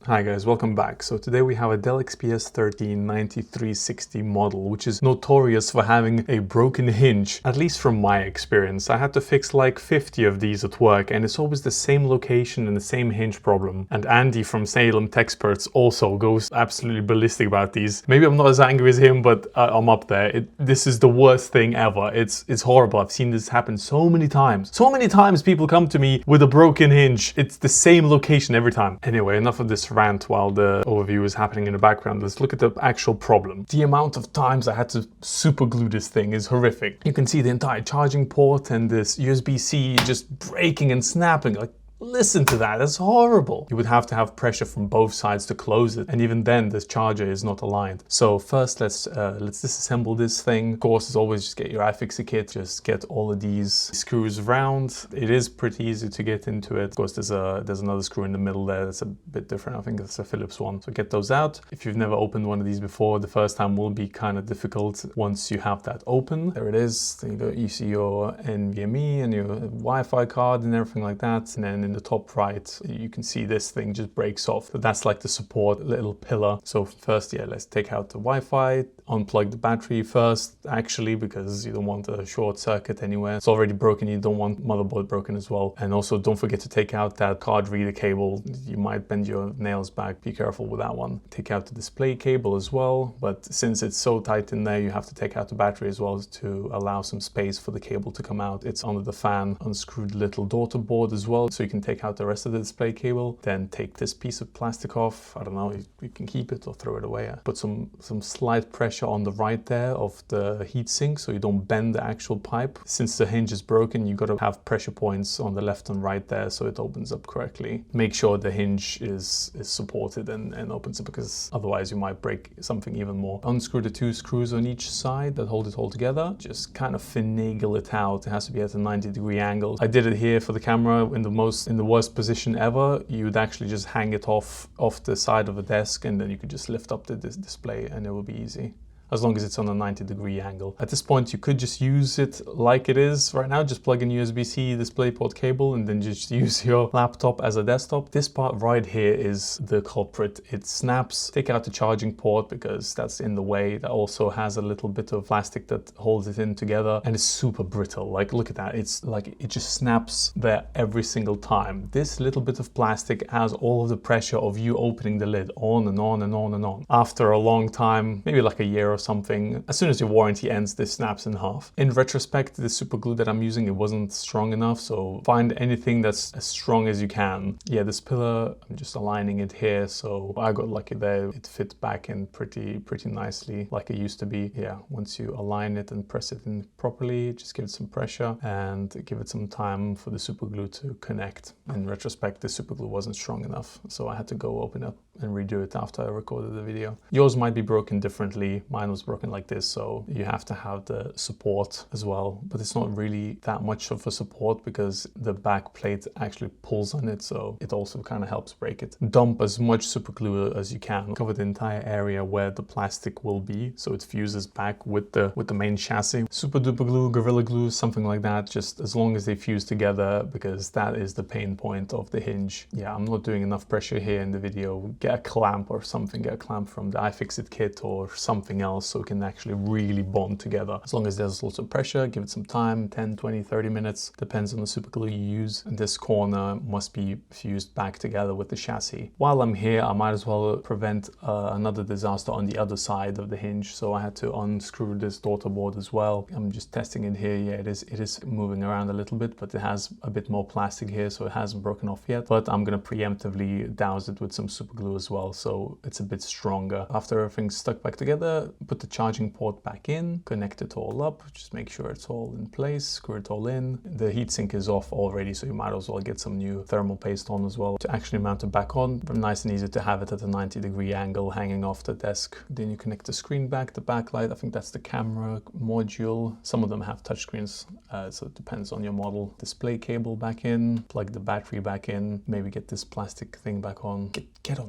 Hi guys, welcome back. So today we have a Dell XPS 13 9360 model, which is notorious for having a broken hinge, at least from my experience. I had to fix like 50 of these at work and it's always the same location and the same hinge problem. And Andy from Salem Techsperts also goes absolutely ballistic about these. Maybe I'm not as angry as him, but I'm up there. This is the worst thing ever. It's horrible. I've seen this happen so many times. So many times people come to me with a broken hinge. It's the same location every time. Anyway, enough of this rant while the overview is happening in the background. Let's look at the actual problem. The amount of times I had to super glue this thing is horrific. You can see the entire charging port and this USB-C just breaking and snapping. Like, listen to that, that's horrible. You would have to have pressure from both sides to close it, and even then this charger is not aligned. So first let's disassemble this thing. Of course, as always, just get your iFixit kit, just get all of these screws round. It is pretty easy to get into it. Of course, there's another screw in the middle there that's a bit different. I think it's a Phillips one. So get those out. If you've never opened one of these before, the first time will be kind of difficult. Once you have that open, there it is. There you see your NVMe and your Wi-Fi card and everything like that. And then in the top right, you can see this thing just breaks off. That's like the support little pillar. So first, let's take out the Wi-Fi, unplug the battery first, actually, because you don't want a short circuit anywhere. It's already broken. You don't want motherboard broken as well. And also don't forget to take out that card reader cable. You might bend your nails back. Be careful with that one. Take out the display cable as well. But since it's so tight in there, you have to take out the battery as well to allow some space for the cable to come out. It's under the fan. Unscrew the little daughter board as well, so you can take out the rest of the display cable. Then take this piece of plastic off. I don't know, you can keep it or throw it away. Put some slight pressure on the right there of the heatsink so you don't bend the actual pipe. Since the hinge is broken, you got to have pressure points on the left and right there so it opens up correctly. Make sure the hinge is supported and opens up, because otherwise you might break something even more. Unscrew the two screws on each side that hold it all together. Just kind of finagle it out. It has to be at a 90-degree angle. I did it here for the camera in the worst position ever. You'd actually just hang it off the side of a desk, and then you could just lift up the display and it will be easy, as long as it's on a 90-degree angle. At this point, you could just use it like it is right now. Just plug in USB-C DisplayPort cable and then just use your laptop as a desktop. This part right here is the culprit. It snaps. Take out the charging port because that's in the way. That also has a little bit of plastic that holds it in together, and it's super brittle. Like, look at that. It's like it just snaps there every single time. This little bit of plastic has all of the pressure of you opening the lid on and on and on and on. After a long time, maybe like a year or something, as soon as your warranty ends, this snaps in half. In retrospect, the super glue that I'm using, it wasn't strong enough, so find anything that's as strong as you can. Yeah, this pillar, I'm just aligning it here, so I got lucky there. It fit back in pretty nicely like it used to be. Yeah, once you align it and press it in properly, just give it some pressure and give it some time for the super glue to connect. In retrospect, the super glue wasn't strong enough, so I had to go open up and redo it after I recorded the video. Yours might be broken differently. Mine was broken like this, so you have to have the support as well, but it's not really that much of a support because the back plate actually pulls on it, so it also kind of helps break it. Dump as much super glue as you can. Cover the entire area where the plastic will be, so it fuses back with the main chassis. Super duper glue, Gorilla Glue, something like that, just as long as they fuse together, because that is the pain point of the hinge. Yeah, I'm not doing enough pressure here in the video. Get a clamp or something, get a clamp from the iFixit kit or something else so it can actually really bond together. As long as there's lots of pressure, give it some time, 10, 20, 30 minutes, depends on the super glue you use. And this corner must be fused back together with the chassis. While I'm here, I might as well prevent another disaster on the other side of the hinge, so I had to unscrew this daughter board as well. I'm just testing it here. Yeah, it is moving around a little bit, but it has a bit more plastic here, so it hasn't broken off yet. But I'm gonna preemptively douse it with some super glue as well, so it's a bit stronger. After everything's stuck back together, put the charging port back in, connect it all up, just make sure it's all in place, screw it all in. The heatsink is off already, so you might as well get some new thermal paste on as well to actually mount it back on. Nice and easy to have it at a 90-degree angle hanging off the desk. Then you connect the screen back, the backlight, I think that's the camera module. Some of them have touchscreens, so it depends on your model. Display cable back in, plug the battery back in, maybe get this plastic thing back on. Get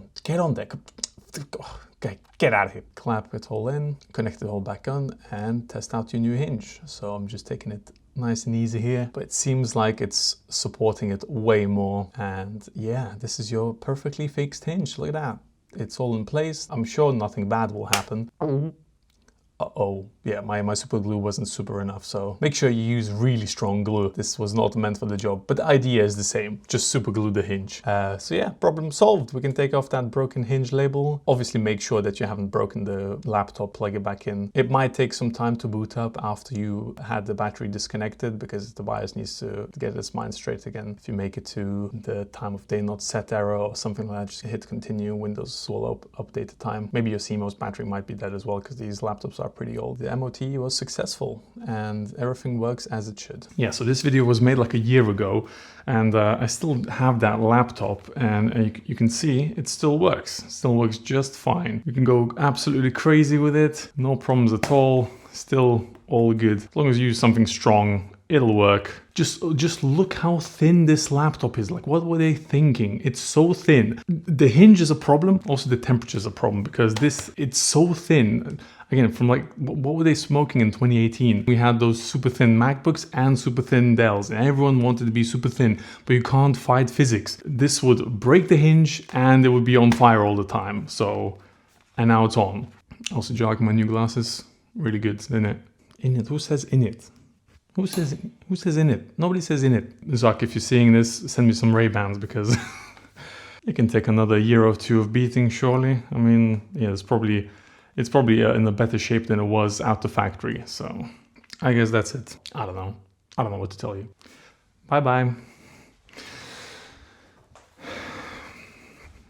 on there. Okay, get out of here. Clap it all in, connect it all back on, and test out your new hinge. So I'm just taking it nice and easy here, but it seems like it's supporting it way more. And yeah, this is your perfectly fixed hinge. Look at that. It's all in place. I'm sure nothing bad will happen. Uh-oh, yeah, my super glue wasn't super enough, so make sure you use really strong glue. This was not meant for the job, but the idea is the same, just super glue the hinge. So yeah, problem solved. We can take off that broken hinge label. Obviously make sure that you haven't broken the laptop, plug it back in. It might take some time to boot up after you had the battery disconnected, because the BIOS needs to get its mind straight again. If you make it to the time of day not set error or something like that, just hit continue, Windows will update the time. Maybe your CMOS battery might be dead as well, because these laptops are pretty old. The MOT was successful and everything works as it should. Yeah, so this video was made like a year ago, and I still have that laptop, and you can see it still works. It still works just fine. You can go absolutely crazy with it, no problems at all, still all good. As long as you use something strong, it'll work. Just look how thin this laptop is. Like, what were they thinking? It's so thin. The hinge is a problem, also the temperature is a problem, because it's so thin. Again, from like, what were they smoking in 2018? We had those super thin MacBooks and super thin Dells, and everyone wanted to be super thin, but you can't fight physics. This would break the hinge and it would be on fire all the time. So, and now it's on. Also, do you like my new glasses? Really good, isn't it? In it, who says in it? Who says in it? Nobody says in it. Zach, if you're seeing this, send me some Ray-Bans, because it can take another year or two of beating, surely. I mean, yeah, it's probably in a better shape than it was out the factory. So I guess that's it. I don't know what to tell you. Bye bye.